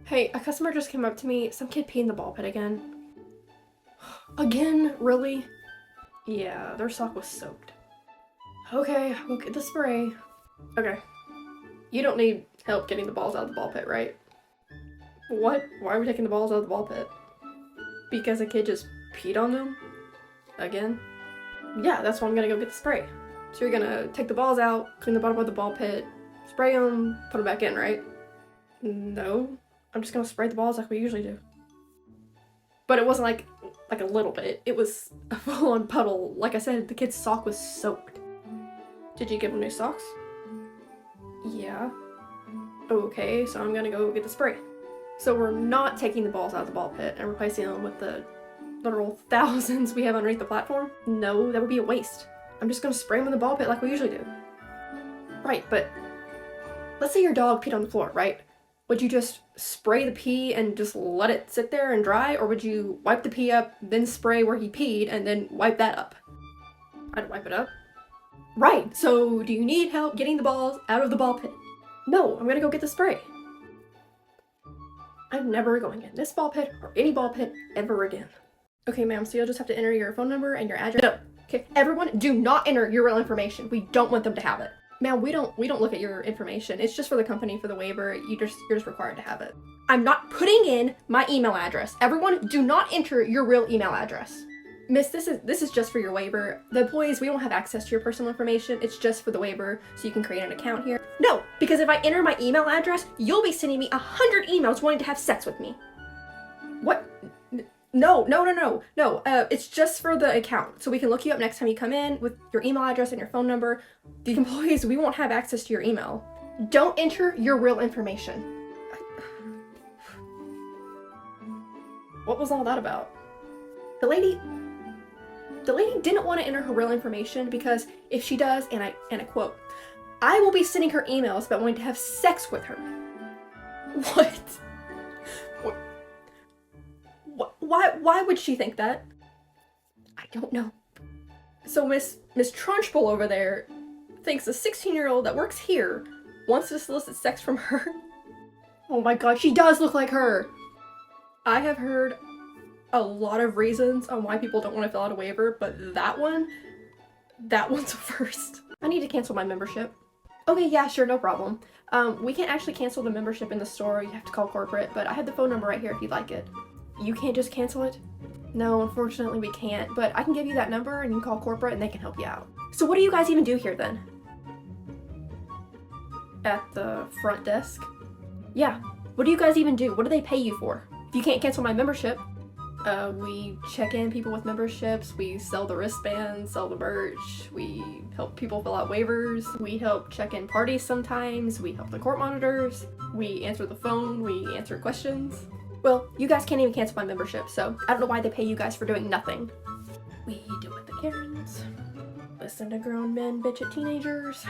Hey, a customer just came up to me. Some kid peed in the ball pit again. Again? Really? Yeah, their sock was soaked. Okay, we'll get the spray. Okay. You don't need help getting the balls out of the ball pit, right? What? Why are we taking the balls out of the ball pit? Because a kid just peed on them? Again? Yeah, that's why I'm gonna go get the spray. So you're gonna take the balls out, clean the bottom of the ball pit, spray them, put them back in, right? No. I'm just gonna spray the balls like we usually do. But it wasn't like a little bit. It was a full-on puddle. Like I said, the kid's sock was soaked. Did you give him new socks? Yeah. Okay, so I'm gonna go get the spray. So we're not taking the balls out of the ball pit and replacing them with the literal thousands we have underneath the platform? No, that would be a waste. I'm just gonna spray them in the ball pit like we usually do. Right, but let's say your dog peed on the floor, right? Would you just spray the pee and just let it sit there and dry? Or would you wipe the pee up, then spray where he peed, and then wipe that up? I'd wipe it up. Right, so do you need help getting the balls out of the ball pit? No, I'm gonna go get the spray. I'm never going in this ball pit or any ball pit ever again. Okay, ma'am, so you'll just have to enter your phone number and your address. No, okay, everyone, do not enter your real information. We don't want them to have it. Ma'am, we don't look at your information. It's just for the company, for the waiver. You're just required to have it. I'm not putting in my email address. Everyone, do not enter your real email address. Miss, this is just for your waiver. The employees, we don't have access to your personal information. It's just for the waiver, so you can create an account here. No, because if I enter my email address, you'll be sending me 100 emails wanting to have sex with me. What? No, it's just for the account, so we can look you up next time you come in with your email address and your phone number. The employees, we won't have access to your email. Don't enter your real information. What was all that about? The lady didn't want to enter her real information because if she does, and I quote, I will be sending her emails about wanting to have sex with her. What? Why would she think that? I don't know. So Miss Trunchbull over there thinks a 16-year-old that works here wants to solicit sex from her. Oh my god, she does look like her! I have heard a lot of reasons on why people don't want to fill out a waiver, but that one's a first. I need to cancel my membership. Okay, yeah, sure, no problem. We can't actually cancel the membership in the store. You have to call corporate, but I have the phone number right here if you'd like it. You can't just cancel it? No, unfortunately we can't, but I can give you that number and you can call corporate and they can help you out. So what do you guys even do here then? At the front desk? Yeah, what do you guys even do? What do they pay you for? If you can't cancel my membership, we check in people with memberships, we sell the wristbands, sell the merch, we help people fill out waivers, we help check in parties sometimes, we help the court monitors, we answer the phone, we answer questions. Well, you guys can't even cancel my membership, so I don't know why they pay you guys for doing nothing. We deal with the Karens. Listen to grown men bitch at teenagers.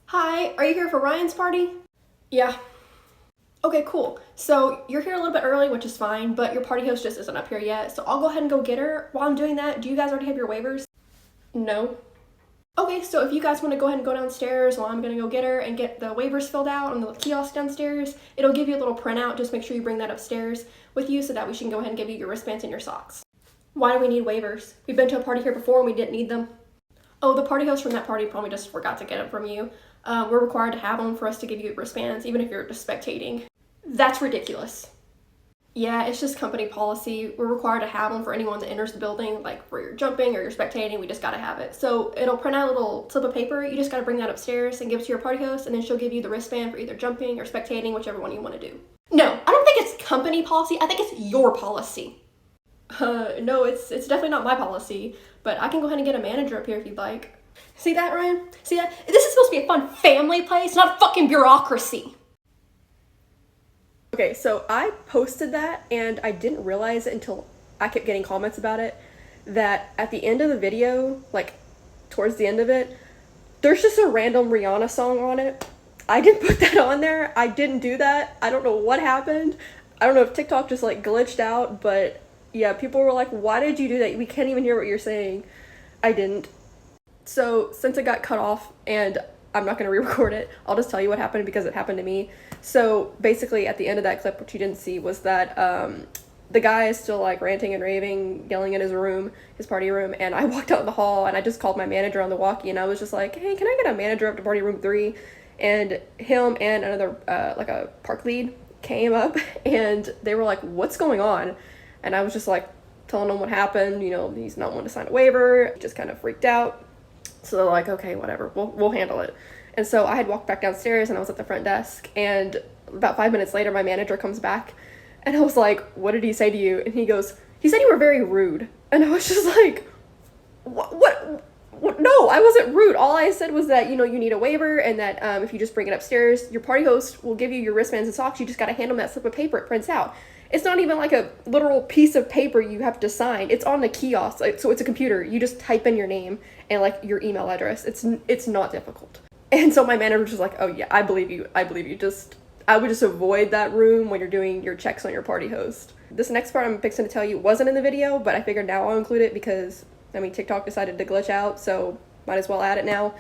Hi, are you here for Ryan's party? Yeah. Okay, cool. So you're here a little bit early, which is fine, but your party host just isn't up here yet, so I'll go ahead and go get her. While I'm doing that, do you guys already have your waivers? No. Okay, so if you guys want to go ahead and go downstairs while I'm going to go get her and get the waivers filled out on the kiosk downstairs, it'll give you a little printout. Just make sure you bring that upstairs with you so that we can go ahead and give you your wristbands and your socks. Why do we need waivers? We've been to a party here before and we didn't need them. Oh, the party host from that party probably just forgot to get them from you. We're required to have them for us to give you wristbands, even if you're just spectating. That's ridiculous. Yeah, it's just company policy. We're required to have them for anyone that enters the building, like where you're jumping or you're spectating, we just gotta have it. So it'll print out a little slip of paper, you just gotta bring that upstairs and give it to your party host, and then she'll give you the wristband for either jumping or spectating, whichever one you wanna do. No, I don't think it's company policy, I think it's your policy. No, it's definitely not my policy, but I can go ahead and get a manager up here if you'd like. See that, Ryan? See that? This is supposed to be a fun family place, not a fucking bureaucracy. Okay, so I posted that and I didn't realize it until I kept getting comments about it, that at the end of the video, like towards the end of it, there's just a random Rihanna song on it. I didn't put that on there. I didn't do that. I don't know what happened. I don't know if TikTok just like glitched out, but yeah, people were like, why did you do that? We can't even hear what you're saying. I didn't. So since it got cut off and I'm not gonna re-record it. I'll just tell you what happened because it happened to me. So basically at the end of that clip, what you didn't see was that the guy is still like ranting and raving, yelling in his room, his party room, and I walked out in the hall and I just called my manager on the walkie and I was just like, hey, can I get a manager up to party room 3? And him and another like a park lead came up and they were like, what's going on? And I was just like telling them what happened, you know, he's not wanting to sign a waiver, just kind of freaked out. So they're like, okay, whatever, we'll handle it. And so I had walked back downstairs and I was at the front desk, and about 5 minutes later my manager comes back and I was like, what did he say to you? And he goes, he said you were very rude. And I was just like, what? No, I wasn't rude. All I said was that, you know, you need a waiver and that if you just bring it upstairs, your party host will give you your wristbands and socks. You just got to hand them that slip of paper. It prints out. It's not even like a literal piece of paper you have to sign. It's on the kiosk. Like, so it's a computer. You just type in your name and like your email address. It's not difficult. And so my manager was just like, oh yeah, I believe you. I would just avoid that room when you're doing your checks on your party host. This next part I'm fixing to tell you wasn't in the video, but I figured now I'll include it because, I mean, TikTok decided to glitch out, so might as well add it now.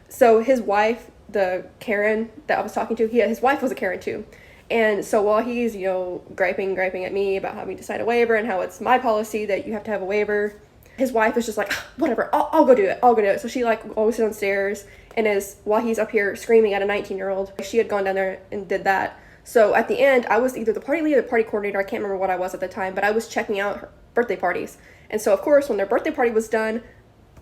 So his wife, the Karen that I was talking to, his wife was a Karen too. And so while he's, you know, griping at me about having to sign a waiver and how it's my policy that you have to have a waiver, his wife is just like, whatever, I'll go do it. So she like always sits downstairs and while he's up here screaming at a 19-year-old, she had gone down there and did that. So at the end, I was either the party lead or the party coordinator. I can't remember what I was at the time, but I was checking out her birthday parties. And so of course, when their birthday party was done,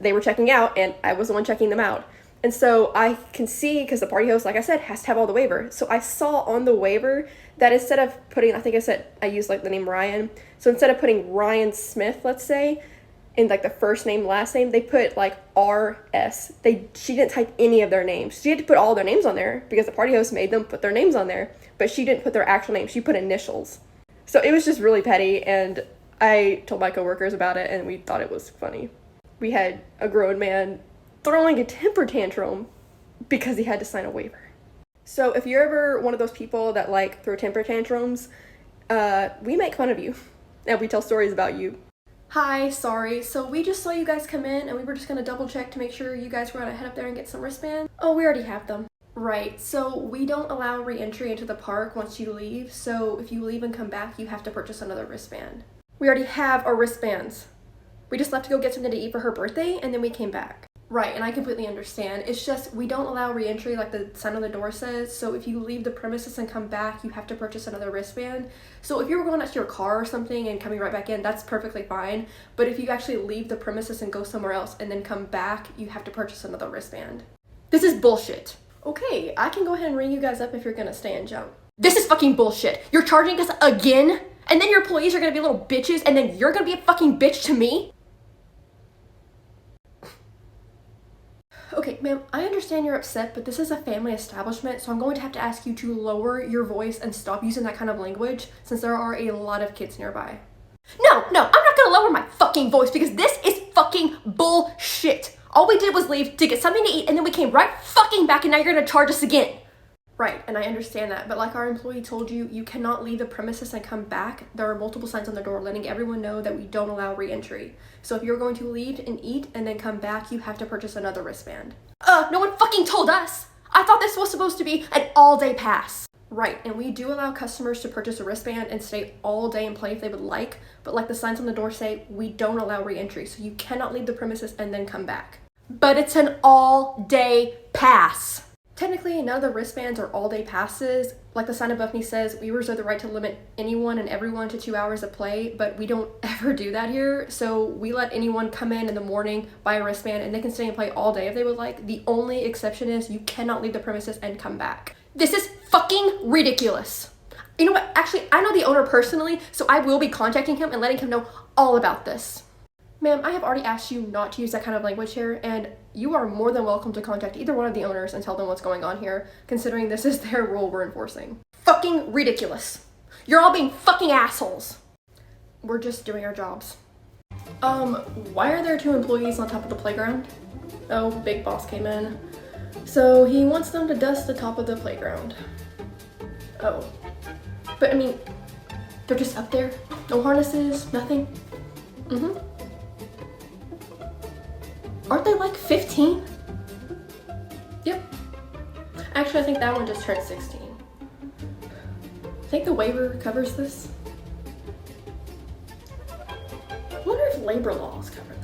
they were checking out and I was the one checking them out. And so I can see, because the party host, like I said, has to have all the waiver. So I saw on the waiver that instead of putting, I used like the name Ryan. So instead of putting Ryan Smith, let's say, in like the first name, last name, they put like RS. She didn't type any of their names. She had to put all their names on there because the party host made them put their names on there, but she didn't put their actual name. She put initials. So it was just really petty, and I told my coworkers about it and we thought it was funny. We had a grown man throwing a temper tantrum because he had to sign a waiver. So if you're ever one of those people that like throw temper tantrums, we make fun of you and we tell stories about you. Hi, sorry. So we just saw you guys come in and we were just gonna double check to make sure you guys were gonna head up there and get some wristbands. Oh, we already have them. Right, so we don't allow re-entry into the park once you leave, so if you leave and come back, you have to purchase another wristband. We already have our wristbands. We just left to go get something to eat for her birthday and then we came back. Right, and I completely understand. It's just we don't allow re-entry like the sign on the door says, so if you leave the premises and come back, you have to purchase another wristband. So if you were going out to your car or something and coming right back in, that's perfectly fine. But if you actually leave the premises and go somewhere else and then come back, you have to purchase another wristband. This is bullshit. Okay, I can go ahead and ring you guys up if you're gonna stay and jump. This is fucking bullshit. You're charging us again? And then your employees are gonna be little bitches and then you're gonna be a fucking bitch to me? Okay, ma'am, I understand you're upset, but this is a family establishment, so I'm going to have to ask you to lower your voice and stop using that kind of language, since there are a lot of kids nearby. No, I'm not gonna lower my fucking voice because this is fucking bullshit. All we did was leave to get something to eat, and then we came right fucking back, and now you're gonna charge us again. Right, and I understand that, but like our employee told you, you cannot leave the premises and come back. There are multiple signs on the door letting everyone know that we don't allow re-entry. So if you're going to leave and eat and then come back, you have to purchase another wristband. No one fucking told us! I thought this was supposed to be an all-day pass. Right, and we do allow customers to purchase a wristband and stay all day and play if they would like, but like the signs on the door say, we don't allow re-entry, so you cannot leave the premises and then come back. But it's an all-day pass. Technically, none of the wristbands are all-day passes. Like the sign above me says, we reserve the right to limit anyone and everyone to 2 hours of play, but we don't ever do that here. So we let anyone come in the morning, buy a wristband, and they can stay and play all day if they would like. The only exception is you cannot leave the premises and come back. This is fucking ridiculous. You know what? Actually, I know the owner personally, so I will be contacting him and letting him know all about this. Ma'am, I have already asked you not to use that kind of language here, and you are more than welcome to contact either one of the owners and tell them what's going on here, considering this is their rule we're enforcing. Fucking ridiculous. You're all being fucking assholes. We're just doing our jobs. Why are there 2 employees on top of the playground? Oh, Big Boss came in. So he wants them to dust the top of the playground. Oh. But I mean, they're just up there? No harnesses, nothing? Aren't they like 15? Yep, Actually, I think that one just turned 16. I think the waiver covers this. I wonder if labor laws cover